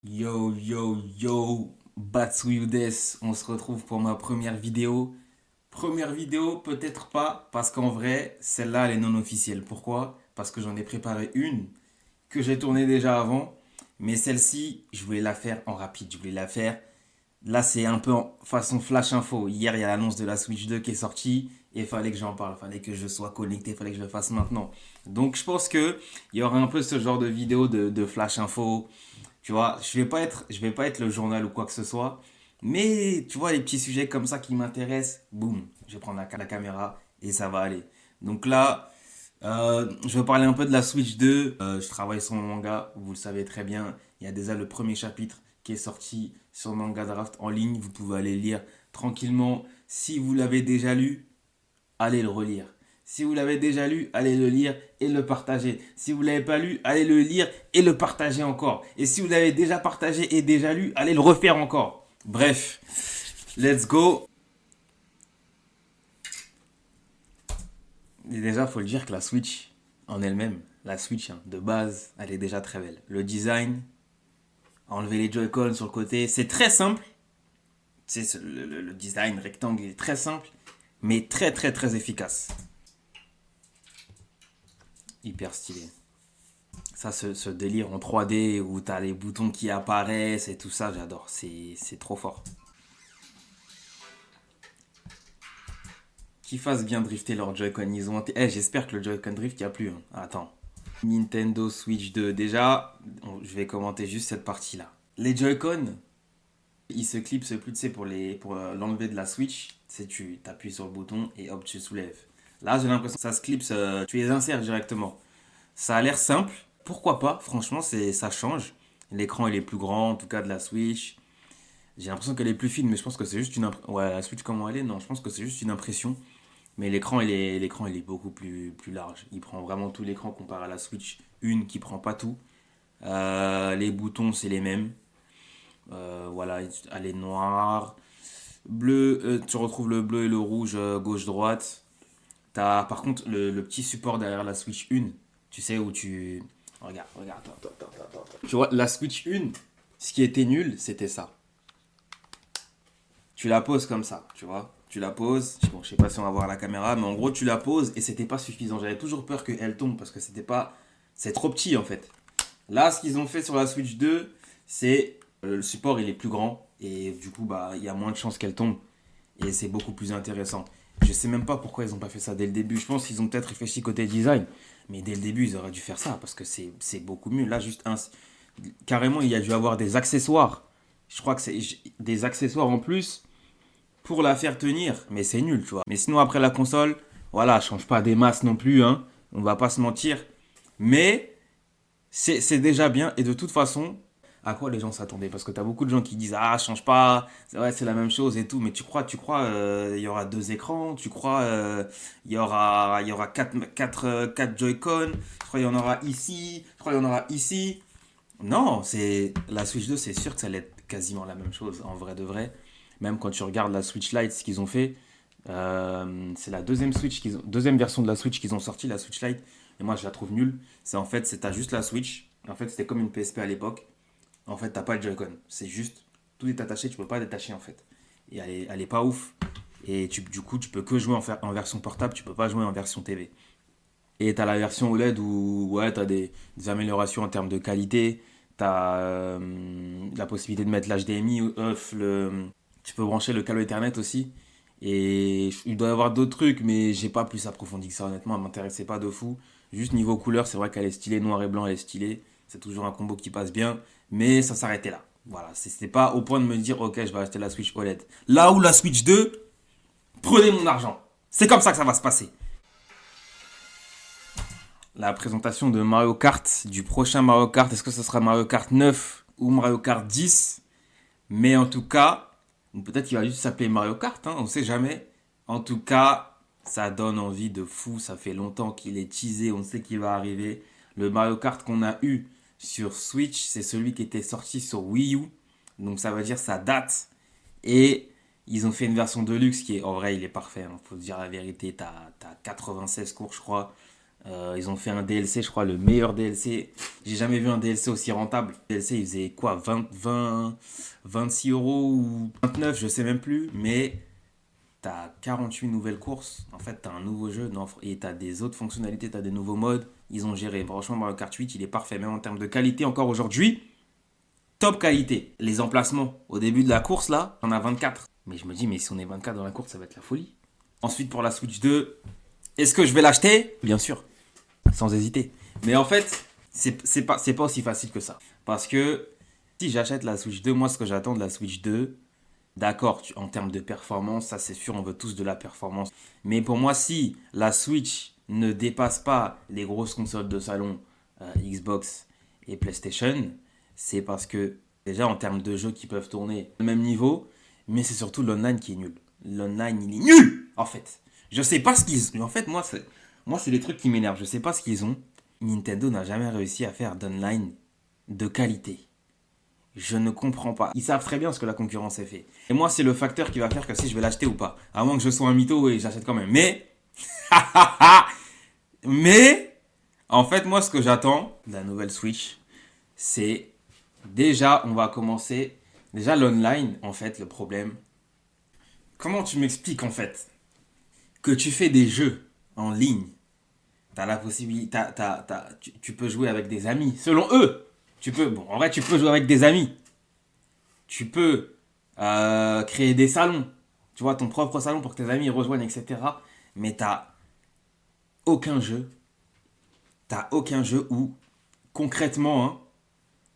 Yo, yo, yo, Batsuyudes, on se retrouve pour ma première vidéo. Première vidéo, peut-être pas, parce qu'en vrai, celle-là, elle est non officielle. Pourquoi? Parce que j'en ai préparé une que j'ai tournée déjà avant, mais celle-ci, je voulais la faire en rapide. Je voulais la faire. Là, c'est un peu en façon flash info. Hier, il y a l'annonce de la Switch 2 qui est sortie et il fallait que j'en parle. Il fallait que je sois connecté, il fallait que je le fasse maintenant. Donc, je pense que il y aura un peu ce genre de vidéo de flash info. Tu vois, je vais pas être le journal ou quoi que ce soit. Mais tu vois, les petits sujets comme ça qui m'intéressent, boum, je vais prendre la caméra et ça va aller. Donc là, je vais parler un peu de la Switch 2. Je travaille sur mon manga, vous le savez très bien. Il y a déjà le premier chapitre qui est sorti sur Manga Draft en ligne. Vous pouvez aller lire tranquillement. Si vous l'avez déjà lu, allez le relire. Si vous l'avez déjà lu, allez le lire et le partager. Si vous ne l'avez pas lu, allez le lire et le partager encore. Et si vous l'avez déjà partagé et déjà lu, allez le refaire encore. Bref, let's go. Et déjà, il faut le dire que la Switch en elle-même, la Switch hein, de base, elle est déjà très belle. Le design, enlever les Joy-Con sur le côté, c'est très simple. C'est le design rectangle est très simple, mais très très très efficace. Hyper stylé. Ça, ce délire en 3D où t'as les boutons qui apparaissent et tout ça, j'adore. C'est trop fort. Qu'ils fassent bien drifter leur Joy-Con. J'espère que le Joy-Con Drift y a plus. Hein. Attends. Nintendo Switch 2. Déjà, je vais commenter juste cette partie-là. Les Joy-Con, ils se clipsent plus, tu sais, pour l'enlever de la Switch. C'est tu appuies sur le bouton et hop, tu soulèves. Là, j'ai l'impression que ça se clipse, tu les insères directement. Ça a l'air simple. Pourquoi pas? Franchement, ça change. L'écran, il est plus grand, en tout cas de la Switch. J'ai l'impression qu'elle est plus fine, mais je pense que c'est juste une impression. Ouais, la Switch, comment elle est? Non, je pense que c'est juste une impression. Mais l'écran, il est beaucoup plus large. Il prend vraiment tout l'écran comparé à la Switch 1 qui prend pas tout. Les boutons, c'est les mêmes. Voilà, elle est noire. Bleu, tu retrouves le bleu et le rouge gauche-droite. T'as par contre le petit support derrière la Switch 1. Tu sais où tu. Regarde, regarde, attends. Tu vois, la Switch 1, ce qui était nul, c'était ça. Tu la poses comme ça, tu vois. Tu la poses, bon, je sais pas si on va voir la caméra, mais en gros, tu la poses et c'était pas suffisant. J'avais toujours peur qu'elle tombe parce que c'était pas. C'est trop petit en fait. Là, ce qu'ils ont fait sur la Switch 2, c'est le support il est plus grand et du coup, bah, il y a moins de chances qu'elle tombe et c'est beaucoup plus intéressant. Je sais même pas pourquoi ils ont pas fait ça dès le début. Je pense qu'ils ont peut-être réfléchi côté design, mais dès le début, ils auraient dû faire ça parce que c'est beaucoup mieux. Là, juste un. Carrément, il y a dû avoir des accessoires. Je crois que c'est des accessoires en plus pour la faire tenir, mais c'est nul, tu vois. Mais sinon, après la console, voilà, change pas des masses non plus, hein. On va pas se mentir. Mais c'est déjà bien. Et de toute façon, à quoi les gens s'attendaient? Parce que t'as beaucoup de gens qui disent ah, change pas, c'est vrai, c'est la même chose et tout. Mais tu crois, il y aura deux écrans, tu crois, il y aura quatre Joy-Con, je crois, il y en aura ici, je crois, il y en aura ici. Non, c'est la Switch 2, c'est sûr que ça allait être quasiment la même chose en vrai de vrai. Même quand tu regardes la Switch Lite, ce qu'ils ont fait, c'est la deuxième version de la Switch qu'ils ont sorti, la Switch Lite. Et moi, je la trouve nulle. C'est en fait, c'est t'as juste la Switch. En fait, c'était comme une PSP à l'époque. En fait, t'as pas le Joy-Con. C'est juste, tout est attaché, tu peux pas détacher en fait. Et elle est pas ouf. Et du coup, tu peux que jouer en version portable, tu peux pas jouer en version TV. Et t'as la version OLED où ouais, t'as des améliorations en termes de qualité. T'as la possibilité de mettre l'HDMI, tu peux brancher le câble Ethernet aussi. Et il doit y avoir d'autres trucs, mais j'ai pas plus approfondi que ça, honnêtement. Elle m'intéressait pas de fou. Juste niveau couleur, c'est vrai qu'elle est stylée, noir et blanc, elle est stylée. C'est toujours un combo qui passe bien. Mais ça s'arrêtait là. Voilà, c'était pas au point de me dire, ok, je vais acheter la Switch OLED. Là où la Switch 2, prenez mon argent. C'est comme ça que ça va se passer. La présentation de Mario Kart, du prochain Mario Kart. Est-ce que ce sera Mario Kart 9 ou Mario Kart 10? Mais en tout cas, peut-être qu'il va juste s'appeler Mario Kart, hein, on sait jamais. En tout cas, ça donne envie de fou. Ça fait longtemps qu'il est teasé, on sait qu'il va arriver. Le Mario Kart qu'on a eu sur Switch, c'est celui qui était sorti sur Wii U. Donc ça veut dire ça date. Et ils ont fait une version Deluxe qui est, en vrai, il est parfait. Hein, faut se dire la vérité, t'as 96 cours, je crois. Ils ont fait un DLC, je crois, le meilleur DLC. J'ai jamais vu un DLC aussi rentable. Le DLC, il faisait quoi, 26 euros ou 29, je sais même plus. Mais t'as 48 nouvelles courses. En fait, t'as un nouveau jeu. Non, et t'as des autres fonctionnalités, t'as des nouveaux modes. Ils ont géré. Franchement, Mario Kart 8, il est parfait. Même en termes de qualité, encore aujourd'hui, top qualité. Les emplacements, au début de la course, là, on a 24. Mais je me dis, mais si on est 24 dans la course, ça va être la folie. Ensuite, pour la Switch 2, est-ce que je vais l'acheter? Bien sûr, sans hésiter. Mais en fait, c'est pas aussi facile que ça. Parce que si j'achète la Switch 2, moi, ce que j'attends de la Switch 2, d'accord, en termes de performance, ça c'est sûr, on veut tous de la performance. Mais pour moi, si la Switch ne dépasse pas les grosses consoles de salon, Xbox et PlayStation, c'est parce que déjà en termes de jeux qui peuvent tourner au même niveau, mais c'est surtout l'online qui est nul. L'online, il est nul en fait. Je sais pas ce qu'ils ont. En fait, moi, c'est les trucs qui m'énervent. Je sais pas ce qu'ils ont. Nintendo n'a jamais réussi à faire d'online de qualité. Je ne comprends pas. Ils savent très bien ce que la concurrence a fait. Et moi, c'est le facteur qui va faire que si je vais l'acheter ou pas. À moins que je sois un mytho et j'achète quand même. Mais, en fait, moi, ce que j'attends de la nouvelle Switch, c'est déjà, on va commencer. Déjà, l'online, en fait, le problème. Comment tu m'expliques, en fait, que tu fais des jeux en ligne? T'as la possibilité. Tu peux jouer avec des amis. Selon eux, bon, en vrai, tu peux jouer avec des amis. Tu peux créer des salons. Tu vois, ton propre salon pour que tes amis rejoignent, etc. Mais aucun jeu. T'as aucun jeu où, concrètement, hein,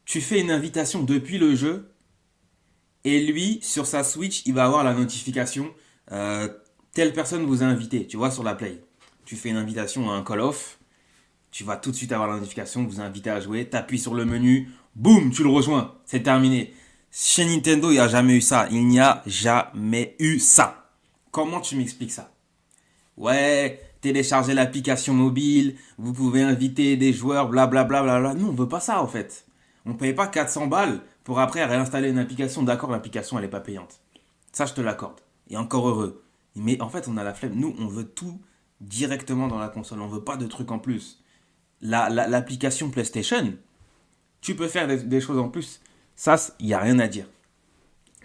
tu fais une invitation depuis le jeu et lui, sur sa Switch, il va avoir la notification telle personne vous a invité, tu vois, sur la Play. Tu fais une invitation à un Call of, tu vas tout de suite avoir la notification, vous invitez à jouer, t'appuies sur le menu, boum, tu le rejoins, c'est terminé. Chez Nintendo, il n'y a jamais eu ça. Il n'y a jamais eu ça. Comment tu m'expliques ça? Ouais, téléchargez l'application mobile, vous pouvez inviter des joueurs, blablabla. Bla, bla, bla. Nous, on veut pas ça, en fait. On ne paye pas 400 balles pour après réinstaller une application. D'accord, l'application, elle n'est pas payante. Ça, je te l'accorde. Et encore heureux. Mais en fait, on a la flemme. Nous, on veut tout directement dans la console. On veut pas de trucs en plus. L'application PlayStation, tu peux faire des choses en plus. Ça, il n'y a rien à dire.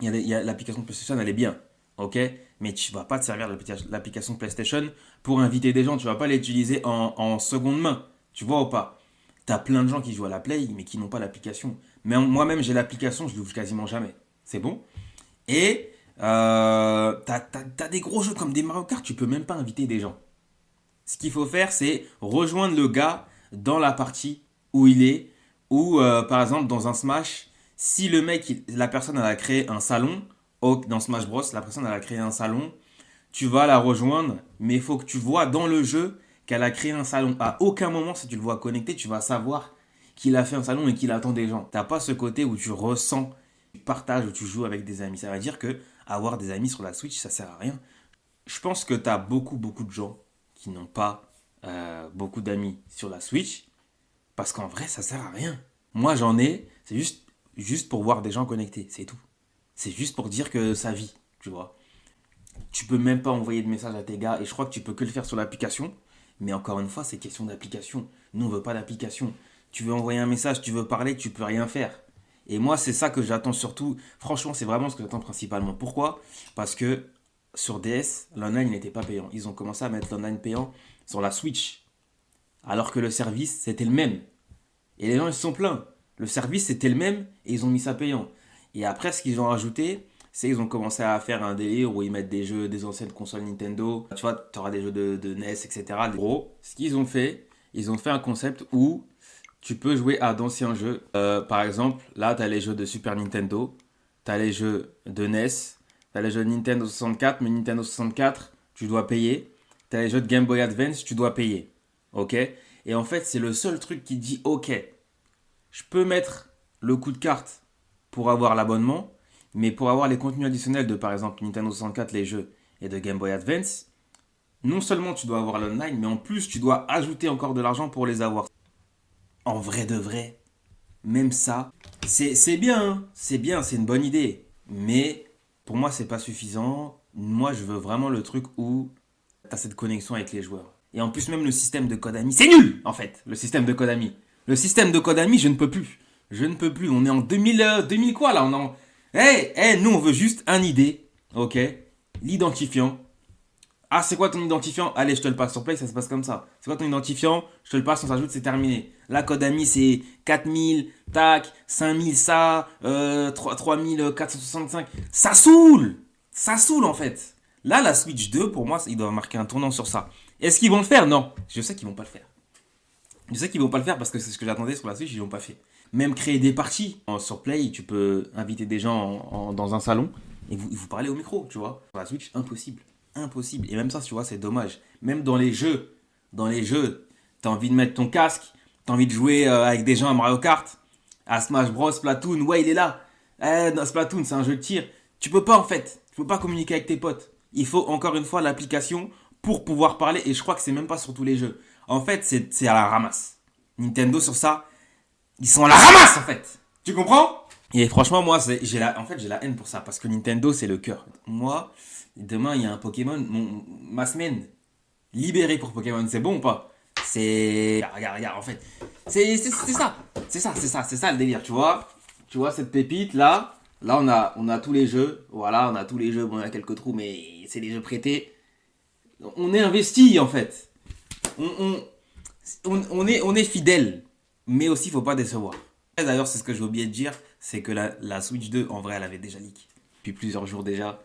L'application PlayStation, elle est bien. Ok? Mais tu vas pas te servir de l'application PlayStation pour inviter des gens. Tu vas pas l'utiliser en seconde main. Tu vois ou pas? T'as plein de gens qui jouent à la Play, mais qui n'ont pas l'application. Mais moi-même, j'ai l'application, je l'ouvre quasiment jamais. C'est bon? Et t'as des gros jeux comme des Mario Kart, tu peux même pas inviter des gens. Ce qu'il faut faire, c'est rejoindre le gars dans la partie où il est. Ou par exemple, dans un Smash, si le mec, la personne, elle a créé un salon, dans Smash Bros, la personne, elle a créé un salon, tu vas la rejoindre, mais il faut que tu vois dans le jeu qu'elle a créé un salon. À aucun moment, si tu le vois connecté, tu vas savoir qu'il a fait un salon et qu'il attend des gens. T'as pas ce côté où tu ressens, tu partages, où tu joues avec des amis. Ça veut dire que avoir des amis sur la Switch, ça sert à rien. Je pense que t'as beaucoup, beaucoup de gens qui n'ont pas beaucoup d'amis sur la Switch parce qu'en vrai, ça sert à rien. Moi, j'en ai, c'est juste pour voir des gens connectés, c'est tout. C'est juste pour dire que ça vit, tu vois. Tu peux même pas envoyer de message à tes gars et je crois que tu peux que le faire sur l'application. Mais encore une fois, c'est question d'application. Nous, on veut pas d'application. Tu veux envoyer un message, tu veux parler, tu peux rien faire. Et moi, c'est ça que j'attends surtout. Franchement, c'est vraiment ce que j'attends principalement. Pourquoi? Parce que sur DS, l'online n'était pas payant. Ils ont commencé à mettre l'online payant sur la Switch. Alors que le service, c'était le même. Et les gens, ils se sont plaints. Le service, c'était le même et ils ont mis ça payant. Et après, ce qu'ils ont rajouté, c'est qu'ils ont commencé à faire un délire où ils mettent des jeux des anciennes consoles Nintendo. Tu vois, tu auras des jeux de NES, etc. Gros, ce qu'ils ont fait, ils ont fait un concept où tu peux jouer à d'anciens jeux. Par exemple, là, tu as les jeux de Super Nintendo, tu as les jeux de NES, tu as les jeux de Nintendo 64, mais Nintendo 64, tu dois payer. Tu as les jeux de Game Boy Advance, tu dois payer. Ok? Et en fait, c'est le seul truc qui dit, ok, je peux mettre le coup de carte pour avoir l'abonnement, mais pour avoir les contenus additionnels de, par exemple, Nintendo 64, les jeux, et de Game Boy Advance, non seulement tu dois avoir l'online, mais en plus, tu dois ajouter encore de l'argent pour les avoir. En vrai de vrai, même ça, c'est bien, hein. C'est bien, c'est une bonne idée. Mais pour moi, c'est pas suffisant. Moi, je veux vraiment le truc où tu as cette connexion avec les joueurs. Et en plus, même le système de Konami, c'est nul, en fait, le système de Konami. Le système de Konami, je ne peux plus. Je ne peux plus. On est en 2000 quoi, là? Nous, on veut juste un ID, ok? L'identifiant. Ah, c'est quoi ton identifiant? Allez, je te le passe. Sur Play, ça se passe comme ça. C'est quoi ton identifiant? Je te le passe, on s'ajoute, c'est terminé. Là, Konami, c'est 4000, tac, 5000, ça, 3465. Ça saoule! Ça saoule, en fait. Là, la Switch 2, pour moi, ils doivent marquer un tournant sur ça. Est-ce qu'ils vont le faire? Non. Je sais qu'ils vont pas le faire. Je sais qu'ils vont pas le faire parce que c'est ce que j'attendais sur la Switch, ils l'ont pas fait. Même créer des parties. Sur Play, tu peux inviter des gens dans un salon et vous parlez au micro, tu vois. Sur la Switch, impossible. Impossible. Et même ça, tu vois, c'est dommage. Même dans les jeux, t'as envie de mettre ton casque, t'as envie de jouer avec des gens à Mario Kart, à Smash Bros, Splatoon, ouais, il est là. Dans Splatoon, c'est un jeu de tir. Tu peux pas, en fait. Tu peux pas communiquer avec tes potes. Il faut, encore une fois, l'application pour pouvoir parler. Et je crois que c'est même pas sur tous les jeux. En fait, c'est à la ramasse. Nintendo, sur ça, ils sont à la ramasse, en fait. Tu comprends? Et franchement, moi, j'ai la haine pour ça. Parce que Nintendo, c'est le cœur. Moi, demain, il y a un Pokémon. Ma semaine libérée pour Pokémon, c'est bon ou pas? Regarde, en fait. C'est ça. C'est ça le délire, tu vois? Tu vois cette pépite, là. Là, on a tous les jeux. Voilà, on a tous les jeux. Bon, il y a quelques trous, mais c'est les jeux prêtés. On est investi, en fait. On est fidèle. Mais aussi, il faut pas décevoir. Et d'ailleurs, c'est ce que j'ai oublié de dire. C'est que la Switch 2, en vrai, elle avait déjà leak. Depuis plusieurs jours déjà.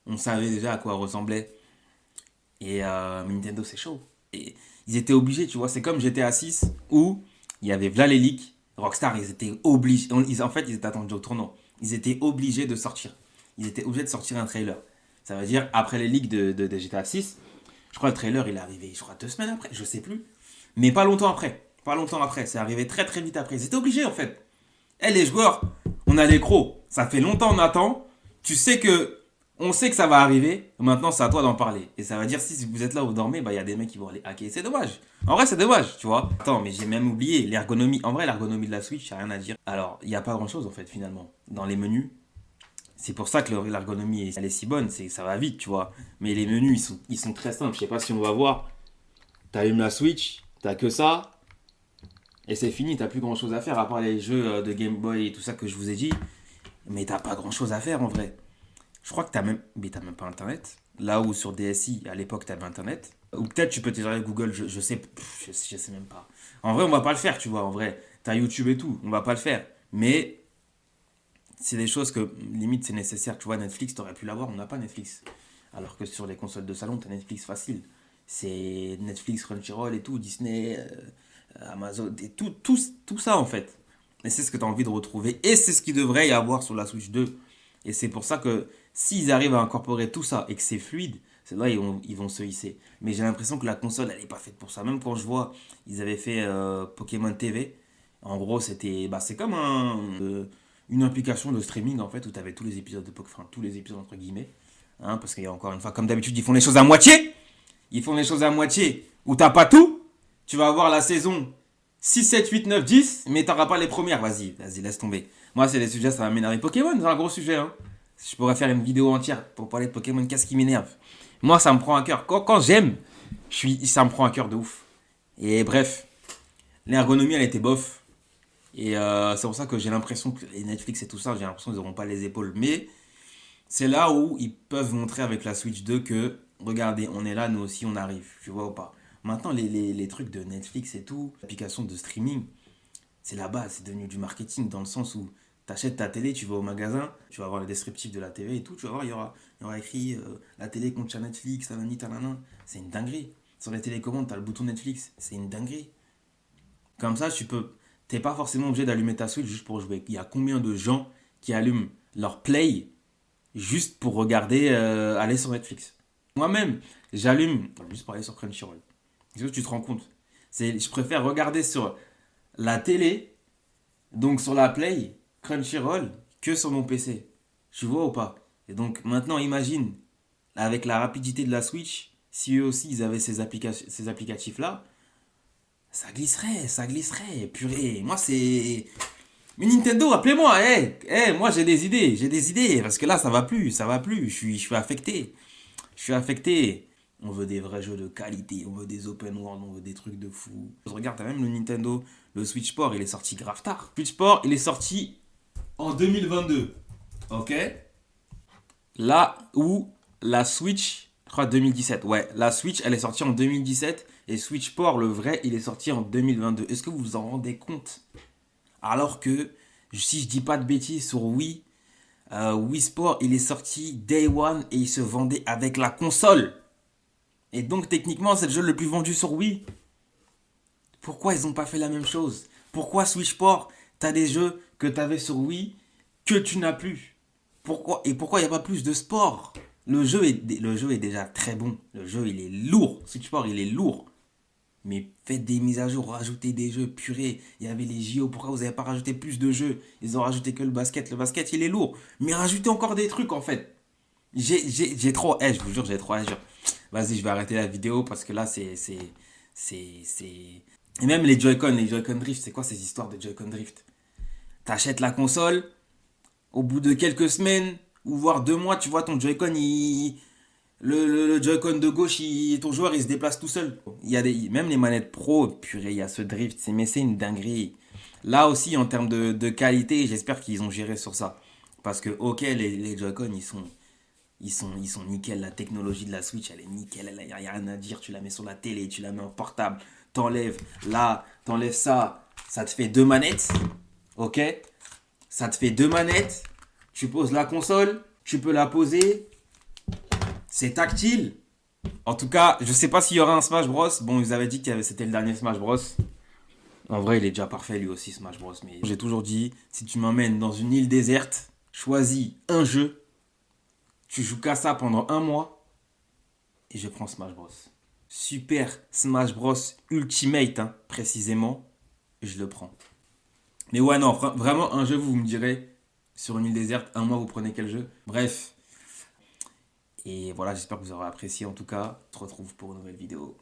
On savait déjà à quoi elle ressemblait. Et Nintendo, c'est chaud. Et ils étaient obligés, tu vois. C'est comme GTA 6 où il y avait v'là les leaks. Rockstar, ils étaient obligés. En fait, ils étaient attendus au tournant. Ils étaient obligés de sortir. Ils étaient obligés de sortir un trailer. Ça veut dire, après les leaks de GTA 6, je crois le trailer, il est arrivé, je crois, 2 semaines après. Je sais plus. Mais pas longtemps après. Pas longtemps après. C'est arrivé très très vite après. Ils étaient obligés, en fait. Les joueurs, on a les crocs. Ça fait longtemps on attend. Tu sais que on sait que ça va arriver. Maintenant, c'est à toi d'en parler. Et ça va dire, si vous êtes là, vous dormez, bah, il y a des mecs qui vont aller hacker. C'est dommage. En vrai, c'est dommage, tu vois. Attends, mais j'ai même oublié l'ergonomie. En vrai, l'ergonomie de la Switch, il n'y a rien à dire. Alors, il n'y a pas grand chose, en fait, finalement. Dans les menus. C'est pour ça que l'ergonomie, elle est si bonne. Ça va vite, tu vois. Mais les menus, ils sont très simples. Je sais pas si on va voir. T'allumes la Switch, t'as que ça. Et c'est fini, t'as plus grand chose à faire. À part les jeux de Game Boy et tout ça que je vous ai dit. Mais t'as pas grand chose à faire, en vrai. Je crois que t'as même pas internet. Là où sur DSi, à l'époque, t'avais internet. Ou peut-être tu peux télécharger Google, je sais même pas. En vrai, on va pas le faire, tu vois. En vrai, t'as YouTube et tout, on va pas le faire. Mais c'est des choses que, limite, c'est nécessaire. Tu vois, Netflix, t'aurais pu l'avoir, on n'a pas Netflix. Alors que sur les consoles de salon, t'as Netflix facile. C'est Netflix, Crunchyroll et tout, Disney, Amazon, et tout ça, en fait. Et c'est ce que t'as envie de retrouver. Et c'est ce qu'il devrait y avoir sur la Switch 2. Et c'est pour ça que s'ils arrivent à incorporer tout ça et que c'est fluide, c'est là ils vont se hisser. Mais j'ai l'impression que la console, elle n'est pas faite pour ça. Même quand je vois, ils avaient fait Pokémon TV. En gros, c'est comme une application de streaming en fait où tu avais tous les épisodes de Pokémon, enfin tous les épisodes entre guillemets. Hein, parce qu'il y a encore une fois, comme d'habitude, ils font les choses à moitié. Ils font les choses à moitié où t'as pas tout. Tu vas avoir la saison 6, 7, 8, 9, 10, mais t'auras pas les premières. Vas-y, laisse tomber. Moi, c'est les sujets, ça va m'énerver. Pokémon, c'est un gros sujet. Hein. Je pourrais faire une vidéo entière pour parler de Pokémon. Qu'est-ce qui m'énerve? Moi, ça me prend à cœur. Quand j'aime, ça me prend à cœur de ouf. Et bref, l'ergonomie, elle était bof. Et c'est pour ça que j'ai l'impression que les Netflix et tout ça, j'ai l'impression qu'ils n'auront pas les épaules. Mais c'est là où ils peuvent montrer avec la Switch 2 que, regardez, on est là, nous aussi, on arrive. Tu vois ou pas? Maintenant, les trucs de Netflix et tout, l'application de streaming, c'est la base, c'est devenu du marketing dans le sens où tu achètes ta télé, tu vas au magasin, tu vas voir le descriptif de la TV et tout, tu vas voir, il y aura écrit la télé contient Netflix, tanani, tanana. C'est une dinguerie. Sur les télécommandes, tu as le bouton Netflix, c'est une dinguerie. Comme ça, t'es pas forcément obligé d'allumer ta Switch juste pour jouer. Il y a combien de gens qui allument leur Play juste pour regarder, aller sur Netflix? Moi-même, j'allume juste pour aller sur Crunchyroll. Est-ce que tu te rends compte? Je préfère regarder sur la télé, donc sur la Play, Crunchyroll, que sur mon PC. Tu vois ou pas? Et donc maintenant, imagine, avec la rapidité de la Switch, si eux aussi ils avaient ces applicatifs-là, ça glisserait, purée. Moi, c'est... Mais Nintendo, appelez-moi, moi j'ai des idées, parce que là, ça va plus, je suis affecté. Je suis affecté. On veut des vrais jeux de qualité, on veut des open world, on veut des trucs de fou. Je regarde, t'as même le Nintendo, le Switch Sport, il est sorti grave tard. Switch Sport, il est sorti en 2022. Ok? Là où la Switch, je crois 2017, ouais, la Switch, elle est sortie en 2017 et Switch Sport, le vrai, il est sorti en 2022. Est-ce que vous vous en rendez compte? Alors que, si je dis pas de bêtises, sur Wii, Wii Sport, il est sorti Day One et il se vendait avec la console. Et donc, techniquement, c'est le jeu le plus vendu sur Wii. Pourquoi ils n'ont pas fait la même chose? Pourquoi Switch Sport, t'as des jeux que t'avais sur Wii que tu n'as plus? Pourquoi? Et pourquoi il n'y a pas plus de sport? Le jeu est déjà très bon. Le jeu, il est lourd. Switch Sport, il est lourd. Mais faites des mises à jour, rajoutez des jeux, purée. Il y avait les JO, pourquoi vous n'avez pas rajouté plus de jeux? Ils ont rajouté que le basket. Le basket, il est lourd. Mais rajoutez encore des trucs, en fait. J'ai trop... je vous jure, j'ai trop... Vas-y, je vais arrêter la vidéo parce que là, c'est... Et même les Joy-Con Drift, c'est quoi ces histoires de Joy-Con Drift? T'achètes la console, au bout de quelques semaines, ou voire 2 mois, tu vois ton Joy-Con, le Joy-Con de gauche, ton joueur, il se déplace tout seul. Même les manettes pro, purée, il y a ce drift, mais c'est une dinguerie. Là aussi, en termes de qualité, j'espère qu'ils ont géré sur ça. Parce que, ok, les Joy-Con, ils sont nickel. La technologie de la Switch, elle est nickel. Il n'y a rien à dire. Tu la mets sur la télé, tu la mets en portable. T'enlèves là, t'enlèves ça. Ça te fait 2 manettes. Ok? Ça te fait 2 manettes. Tu poses la console. Tu peux la poser. C'est tactile. En tout cas, je sais pas s'il y aura un Smash Bros. Bon, ils avaient dit que c'était le dernier Smash Bros. En vrai, il est déjà parfait lui aussi, Smash Bros. Mais j'ai toujours dit, si tu m'emmènes dans une île déserte, choisis un jeu. Tu joues qu'à ça pendant un mois et je prends Smash Bros. Super Smash Bros Ultimate, hein, précisément, je le prends. Mais ouais, non, vraiment, un jeu, vous me direz, sur une île déserte, un mois, vous prenez quel jeu? Bref. Et voilà, j'espère que vous aurez apprécié en tout cas. On se retrouve pour une nouvelle vidéo.